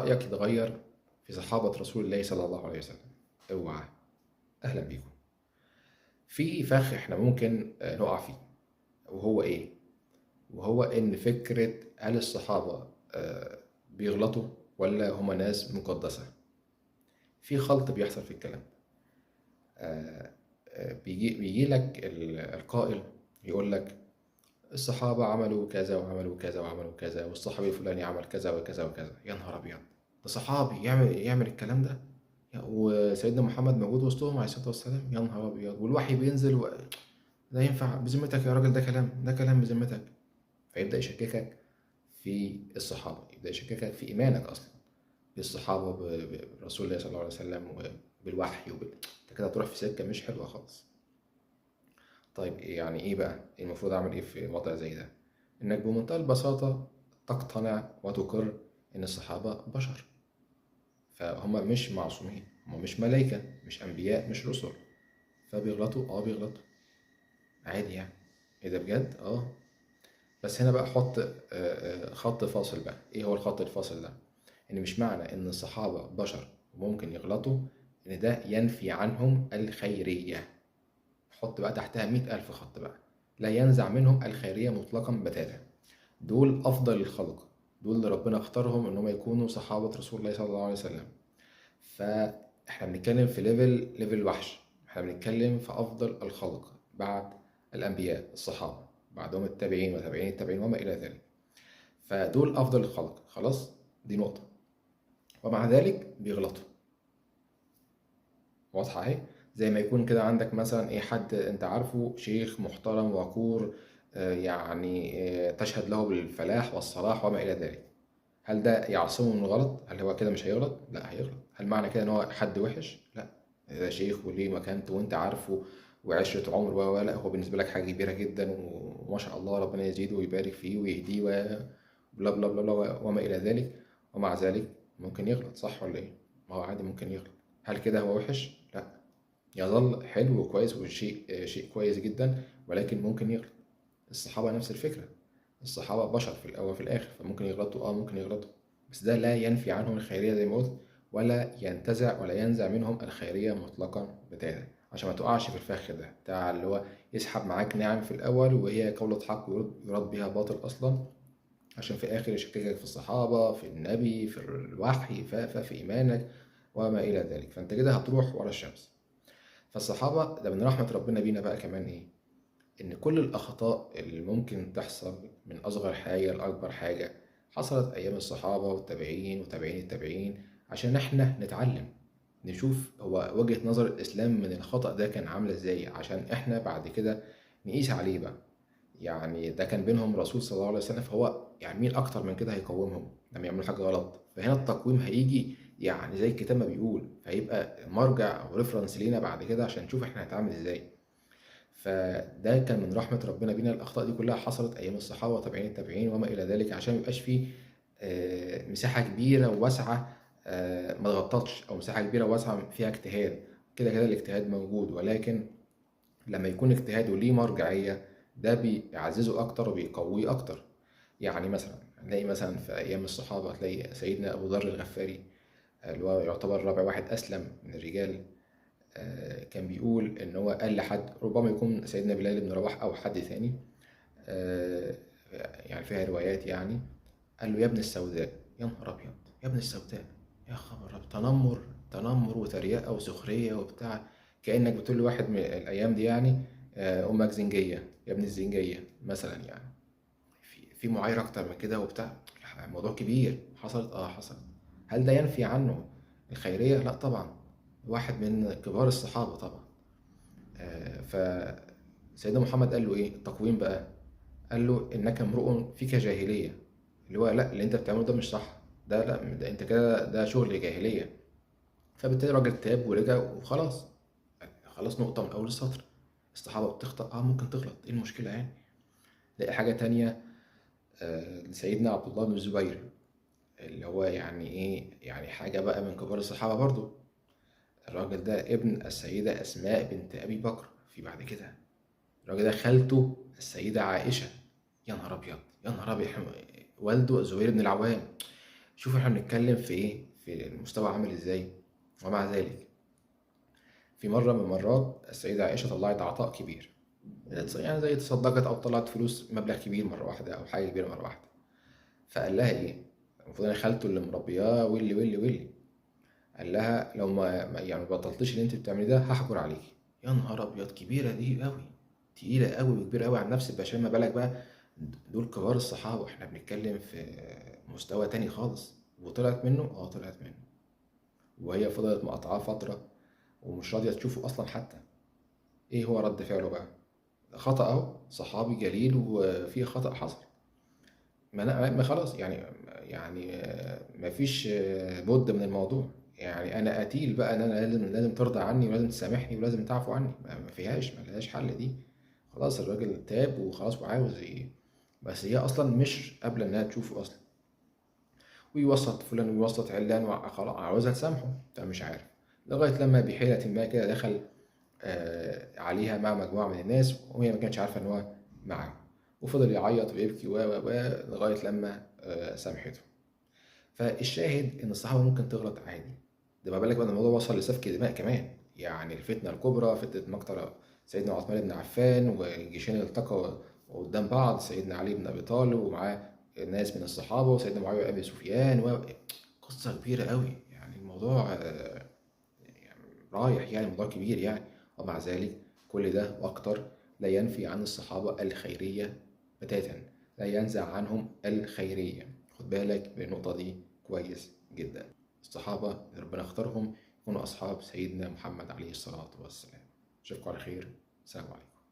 رأيك يتغير في صحابة رسول الله صلى الله عليه وسلم؟ اوعى. أهلا بيكم. في فخ احنا ممكن نقع فيه، وهو ايه؟ وهو ان فكرة هل الصحابة بيغلطوا ولا هما ناس مقدسة؟ في خلط بيحصل في الكلام. بيجي لك القائل يقول لك الصحابة عملوا كذا وعملوا كذا وعملوا كذا، والصحابي الفلاني عمل كذا وكذا وكذا. يا نهار أبيض، ده صحابي يعمل الكلام ده؟ وسيدنا محمد موجود وسطهم عليه الصلاة والسلام؟ يا نهار أبيض، والوحي بينزل ده ينفع بذمتك يا راجل؟ ده كلام بذمتك؟ فيبدأ يشككك في الصحابة، يبدأ يشككك في إيمانك أصلا بالصحابة، برسول الله صلى الله عليه وسلم، وبالوحي انت كده هتروح في سكة مش حلوة خالص. طيب يعني ايه بقى المفروض اعمل ايه في وضع زي ده؟ انك بمنتهى البساطة تقتنع وتقر ان الصحابة بشر، فهم مش معصومين، هم مش ملائكة، مش انبياء، مش رسل، فبيغلطوا بيغلطوا عادي يعني. ايه ده بجد؟ بس هنا بقى حط خط فاصل بقى. ايه هو الخط الفاصل ده؟ ان مش معنى ان الصحابة بشر وممكن يغلطوا ان ده ينفي عنهم الخيرية. حط بقى تحتها 100,000 خط بقى. لا ينزع منهم الخيرية مطلقا بتاتا. دول أفضل الخلق، دول اللي ربنا اختارهم إنهم يكونوا صحابة رسول الله صلى الله عليه وسلم. فإحنا بنتكلم في ليفل وحش. إحنا بنتكلم في أفضل الخلق بعد الأنبياء الصحابة، بعدهم التابعين وتابعين التابعين وما إلى ذلك. فدول أفضل الخلق، خلاص، دي نقطة. ومع ذلك بيغلطوا. واضحة اهي. زي ما يكون كده عندك مثلا ايه، حد انت عارفه شيخ محترم وقور، يعني تشهد له بالفلاح والصلاح وما الى ذلك. هل ده يعصمه من الغلط؟ هل هو كده مش هيغلط؟ لا هيغلط. هل معنى كده ان هو حد وحش؟ لا، ده شيخ وليه مكانته وانت عارفه وعشرة عمر لا، هو بالنسبة لك حاجة كبيرة جدا وما شاء الله ربنا يزيده ويبارك فيه ويهديه بلا بلا بلا وما إلى ذلك. ومع ذلك ممكن يغلط، صح ولا إيه؟ ما هو عادي ممكن يغلط. هل كده هو وحش؟ لا، يظل حلو وكويس وشيء شيء كويس جدا، ولكن ممكن يغلط. الصحابة نفس الفكرة. الصحابة بشر في الأول وفي الآخر، فممكن يغلطوا ممكن يغلطوا. بس ده لا ينفي عنهم الخيرية زي ما قلت، ولا ينتزع ولا ينزع منهم الخيرية مطلقا بتاتا. عشان ما تقعش في الفخ ده بتاع اللي هو يسحب معاك نعم في الأول وهي قولة حق ويرد بيها باطل أصلا، عشان في الآخر يشككك في الصحابة، في النبي، في الوحي، في إيمانك وما إلى ذلك. فأنت كده هتروح ورا الشمس. فالصحابة ده من رحمة ربنا بينا بقى كمان إيه؟ إن كل الأخطاء اللي ممكن تحصل من أصغر حاجة لأكبر حاجة حصلت أيام الصحابة والتابعين وتابعين التابعين، عشان إحنا نتعلم، نشوف هو وجهة نظر الإسلام من الخطأ ده كان عاملة إزاي، عشان إحنا بعد كده نقيس عليه بقى. يعني ده كان بينهم رسول صلى الله عليه وسلم، فهو يعني مين أكتر من كده هيقومهم لما يعملوا حاجة غلط؟ فهنا التقويم هيجي يعني زي الكتاب ما بيقول، فهيبقى مرجع أو ريفرنس لينا بعد كده عشان نشوف إحنا هنتعامل إزاي. فده كان من رحمة ربنا بينا. الأخطاء دي كلها حصلت أيام الصحابة وتابعين التابعين وما إلى ذلك، عشان ميبقاش فيه مساحة كبيرة وواسعة ما تغطتش، أو مساحة كبيرة وواسعة فيها اجتهاد. كده كده الاجتهاد موجود، ولكن لما يكون اجتهاده ليه مرجعية ده بيعززه أكتر وبيقويه أكتر. يعني مثلا هنلاقي مثلا في أيام الصحابة هتلاقي سيدنا أبو ذر الغفاري، اللي هو يعتبر رابع واحد أسلم من الرجال، كان بيقول إن هو قال لحد، ربما يكون سيدنا بلال بن رباح أو حد ثاني، آه، يعني فيها روايات يعني، قال له يا ابن السوداء. يا نهار أبيض، يا ابن السوداء! يا خبر أبيض، تنمر وتريقة وسخرية وبتاع، كأنك بتقول لواحد من الأيام دي يعني أمك زنجية، يا ابن الزنجية مثلا يعني. في معايرة أكتر من كده وبتاع. الموضوع كبير. حصلت. هل ده ينفي عنه الخيرية؟ لا طبعا. واحد من كبار الصحابة طبعا. فسيدنا محمد قال له ايه التقويم بقى؟ قال له انك امرؤ فيك جاهلية، اللي هو لا، اللي انت بتعمله ده مش صح، ده لا، ده انت كده ده شغل جاهلية. فبالتالي الراجل تاب ورجع وخلاص. خلاص، نقطة من أول السطر. الصحابة بتخطأ، ممكن تغلط، ايه المشكلة يعني؟ لاقي حاجة تانية لسيدنا عبد الله بن الزبير، اللي هو يعني ايه، يعني حاجة بقى من كبار الصحابة برضو. الراجل ده ابن السيدة أسماء بنت أبي بكر في بعد كده. الراجل ده خالته السيدة عائشة. يا نهار أبيض، يا نهار أبيض، والده الزبير بن العوام. شوف إحنا بنتكلم في إيه، في المستوى عامل إزاي. ومع ذلك في مرة من المرات السيدة عائشة طلعت عطاء كبير، يعني زي تصدقت أو طلعت فلوس مبلغ كبير مرة واحدة أو حاجة كبيرة مرة واحدة. فقال لها إيه، المفروض أنا خالته اللي مربياه واللي قال لها لو يعني ما بطلتيش اللي انت بتعمليه ده هحجر عليكي. يا نهار ابيض، كبيره دي قوي، تقيله قوي وكبيره قوي عن نفس البشر، ما بالك بقى دول كبار الصحابه، احنا بنتكلم في مستوى تاني خالص. وطلعت منه، طلعت منه. وهي فضلت مقاطعاه فتره ومش راضيه تشوفه اصلا حتى. ايه هو رد فعله بقى؟ خطأ اهو، صحابي جليل وفي خطأ حصل. ما خلاص يعني، ما فيش بد من الموضوع. يعني انا قتيل بقى ان انا لازم ترضى عني ولازم تسامحني ولازم تعفو عني، ما فيهاش، ما لهاش حل دي. خلاص الراجل تاب وخلاص وعاوز بس هي اصلا مش قابله انها تشوفه اصلا، ويوسط فلان ويوسط علان خلاص عاوزها تسامحه، ده مش عارف. لغايه لما بحيله ما كده دخل عليها مع مجموعة من الناس وهي ما كانتش عارفة إن هو معاهم، وفضل يعيط ويبكي و لغاية لما سامحته. فالشاهد إن الصحابة ممكن تغلط عادي، ده ما بالك بقى إن الموضوع وصل لسفك دماء كمان. يعني الفتنة الكبرى، فتنة مقتل سيدنا عثمان بن عفان، والجيشين التقوا قدام بعض، سيدنا علي بن أبي طالب ومعاه ناس من الصحابة، وسيدنا معاوية بن أبي سفيان قصة كبيرة قوي. يعني الموضوع رايح، يعني موضوع كبير يعني. ومع ذلك كل ده وأكتر لا ينفي عن الصحابة الخيرية بتاتا، لا ينزع عنهم الخيرية. خد بالك من النقطة دي كويس جدا. الصحابة اللي ربنا اختارهم يكونوا أصحاب سيدنا محمد عليه الصلاة والسلام. أشوفكم على خير. السلام عليكم.